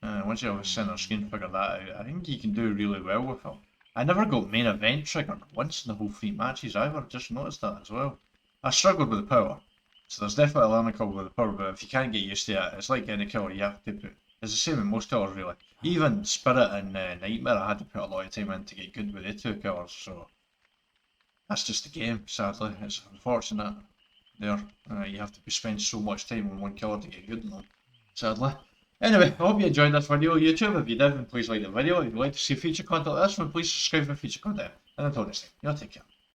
Once you have a centre screen figure that out, I think you can do really well with them. I never got main event triggered once in the whole 3 matches either, just noticed that as well. I struggled with the power, so there's definitely a learning curve with the power, but if you can't get used to it, it's like any killer, you have to put, it's the same with most killers really. Even Spirit and Nightmare I had to put a lot of time in to get good with the 2 killers, so that's just the game, sadly, it's unfortunate. there. You have to spend so much time on one colour to get good in them, sadly. Anyway, I hope you enjoyed this video, YouTube. If you did, then please like the video. If you'd like to see feature content like this one, please subscribe for future content. And until next time, you take care.